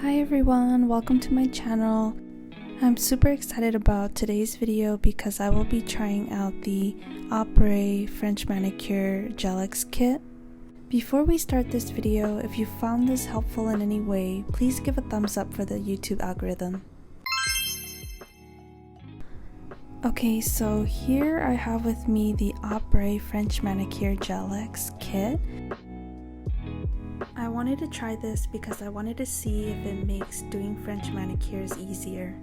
Hi everyone, welcome to my channel. I'm super excited about today's video because I will be trying out the Aprés French Manicure gelx kit. Before we start this video, if you found this helpful in any way, please give a thumbs up for the YouTube algorithm. Okay, so here I have with me the Aprés French Manicure gelx kit. I wanted to try this because I wanted to see if it makes doing French manicures easier.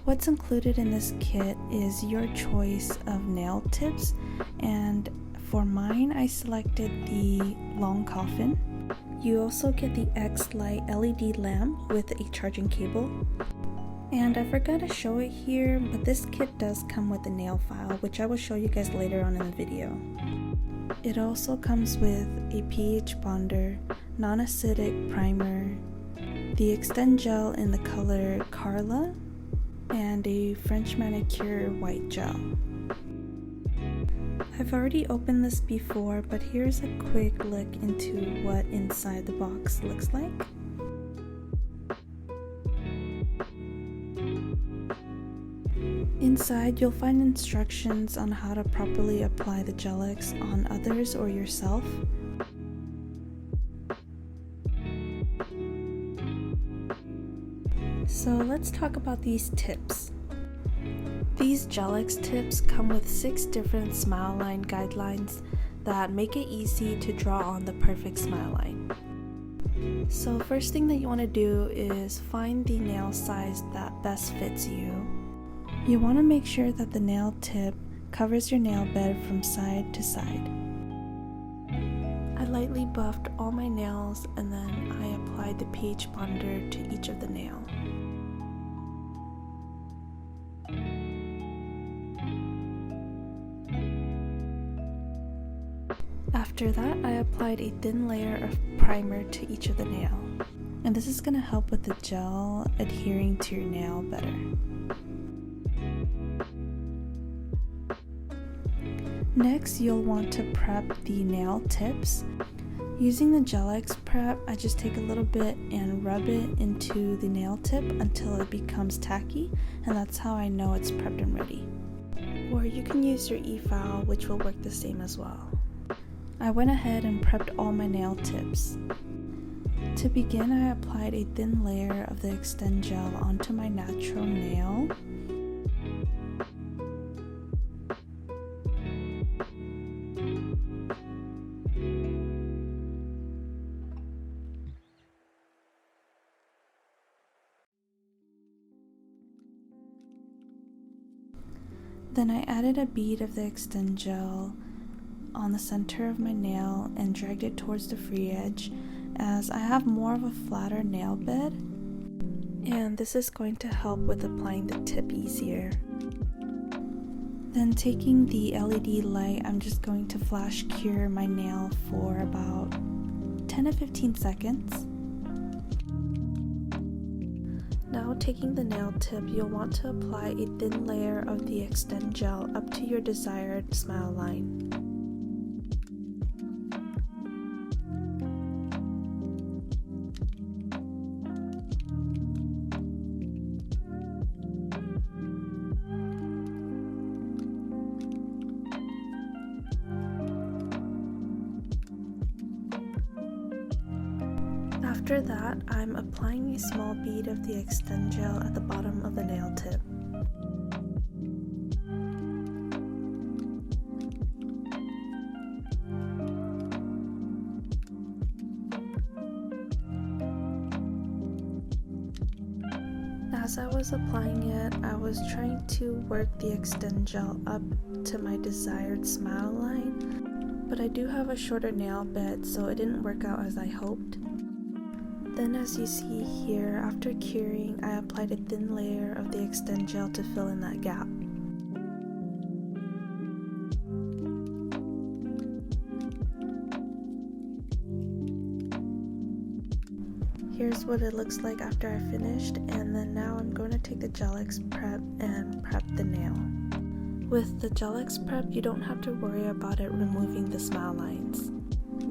What's included in this kit is your choice of nail tips, and for mine I selected the long coffin. You also get the X light LED lamp with a charging cable. And I forgot to show it here, but this kit does come with a nail file, which I will show you guys later on in the video. It also comes with a pH bonder, non-acidic primer, the Extend gel in the color Carla, and a French manicure white gel. I've already opened this before, but here's a quick look into what inside the box looks like. Inside, you'll find instructions on how to properly apply the gelx on others or yourself. So let's talk about these tips. These gelx tips come with 6 different smile line guidelines that make it easy to draw on the perfect smile line. So first thing that you want to do is find the nail size that best fits you. You want to make sure that the nail tip covers your nail bed from side to side. I lightly buffed all my nails and then I applied the pH bonder to each of the nail. After that, I applied a thin layer of primer to each of the nail. And this is going to help with the gel adhering to your nail better. Next, you'll want to prep the nail tips. Using the gelx prep, I just take a little bit and rub it into the nail tip until it becomes tacky, and that's how I know it's prepped and ready. Or you can use your e-file, which will work the same as well. I went ahead and prepped all my nail tips. To begin, I applied a thin layer of the Extend gel onto my natural nail. Then I added a bead of the Extend gel on the center of my nail and dragged it towards the free edge, as I have more of a flatter nail bed, and this is going to help with applying the tip easier. Then taking the LED light, I'm just going to flash cure my nail for about 10 to 15 seconds. Now taking the nail tip, you'll want to apply a thin layer of the Extend gel up to your desired smile line. After that, I'm applying a small bead of the Extend gel at the bottom of the nail tip. As I was applying it, I was trying to work the Extend gel up to my desired smile line, but I do have a shorter nail bed, so it didn't work out as I hoped. Then as you see here, after curing, I applied a thin layer of the Extend gel to fill in that gap. Here's what it looks like after I finished, and then now I'm going to take the gelx prep and prep the nail. With the gelx prep, you don't have to worry about it removing the smile lines.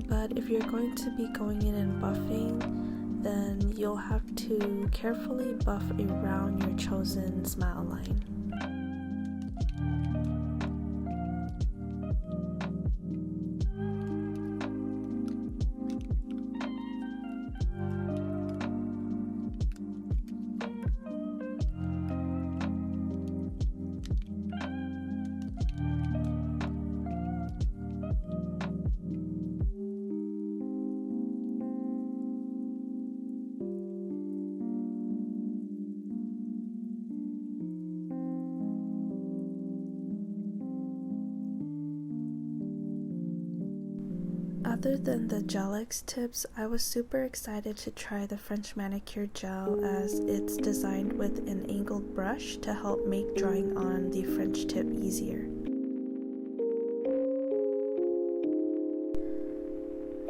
But if you're going to be going in and buffing, and you'll have to carefully buff around your chosen smile line. Other than the gelx tips, I was super excited to try the French manicure gel as it's designed with an angled brush to help make drawing on the French tip easier.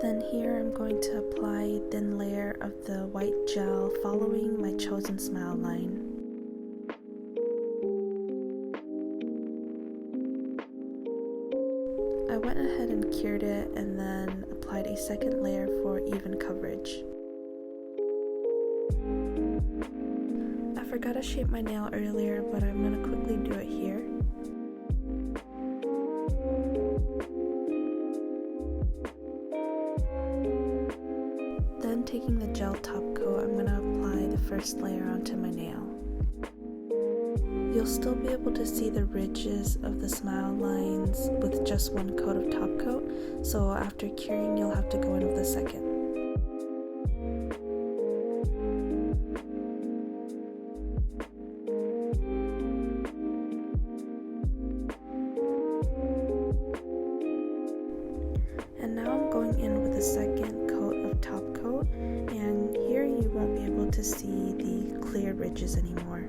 Then here I'm going to apply a thin layer of the white gel following my chosen smile line. I went ahead and cured it and then applied a second layer for even coverage. I forgot to shape my nail earlier, but I'm going to quickly do it here. Then taking the gel top coat, I'm going to apply the first layer onto my nail. You'll still be able to see the ridges of the smile lines with just one coat of top coat, so after curing you'll have to go in with a second. And now I'm going in with a second coat of top coat, and here you won't be able to see the clear ridges anymore.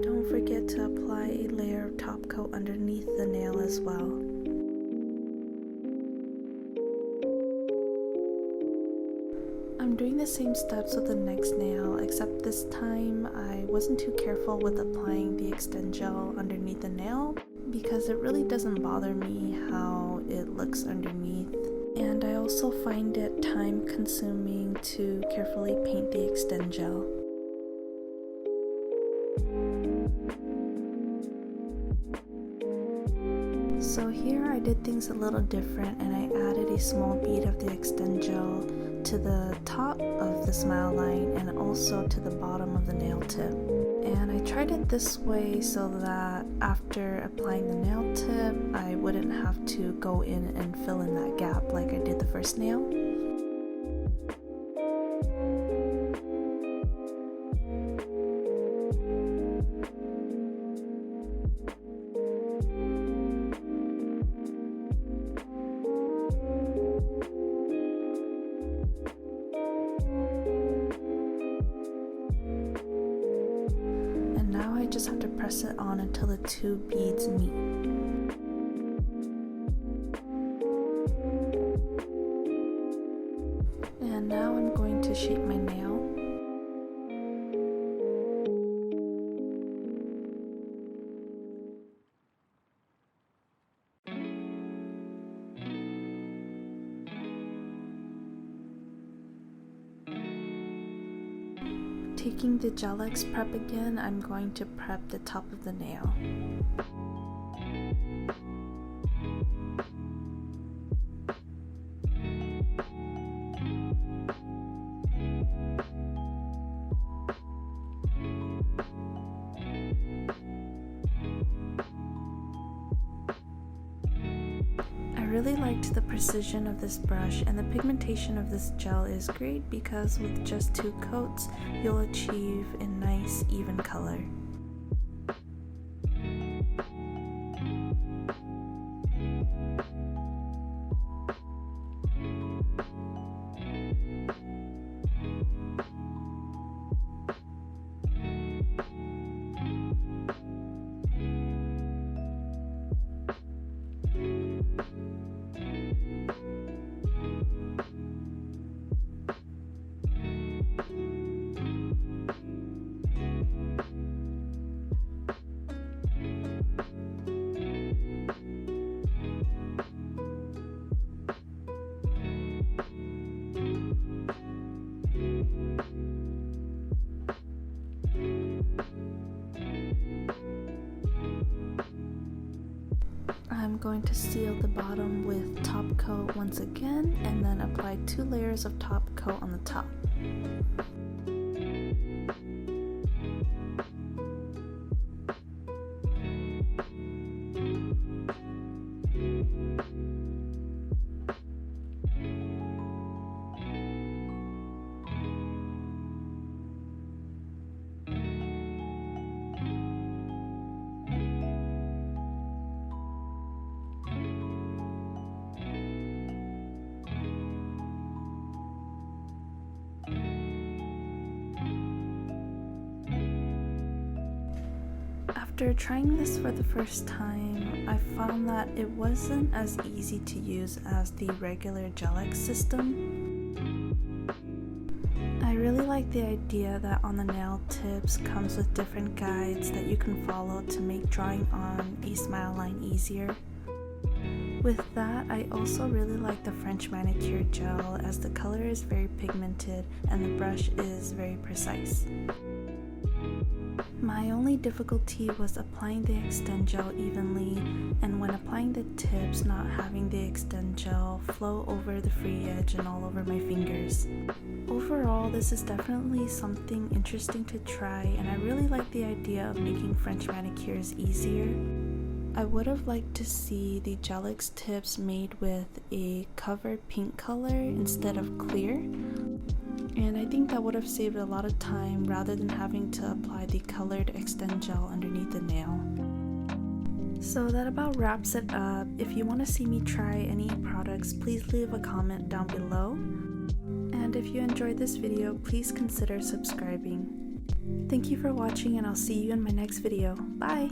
Don't forget to apply a layer of top coat underneath the nail as well. I'm doing the same steps with the next nail, except this time I wasn't too careful with applying the extend gel underneath the nail because it really doesn't bother me how it looks underneath, and I also find it time consuming to carefully paint the extend gel. So here I did things a little different and I added a small bead of the extend gel to the top of the smile line and also to the bottom of the nail tip. And I tried it this way so that after applying the nail tip, I wouldn't have to go in and fill in that gap like I did the first nail. I just have to press it on until the two beads meet. And now I'm going to shape my nail. Taking the gelx prep again, I'm going to prep the top of the nail. I really liked the precision of this brush, and the pigmentation of this gel is great because with just 2 coats you'll achieve a nice even color. going to seal the bottom with top coat once again and then apply 2 layers of top coat on the top. After trying this for the first time, I found that it wasn't as easy to use as the regular gelx system. I really like the idea that on the nail tips comes with different guides that you can follow to make drawing on a smile line easier. With that, I also really like the French manicure gel as the color is very pigmented and the brush is very precise. My only difficulty was applying the extend gel evenly, and when applying the tips, not having the extend gel flow over the free edge and all over my fingers. Overall, this is definitely something interesting to try, and I really like the idea of making French manicures easier. I would have liked to see the gelx tips made with a covered pink color instead of clear. And I think that would have saved a lot of time rather than having to apply the colored extend gel underneath the nail. So that about wraps it up. If you want to see me try any products, please leave a comment down below. And if you enjoyed this video, please consider subscribing. Thank you for watching, and I'll see you in my next video. Bye!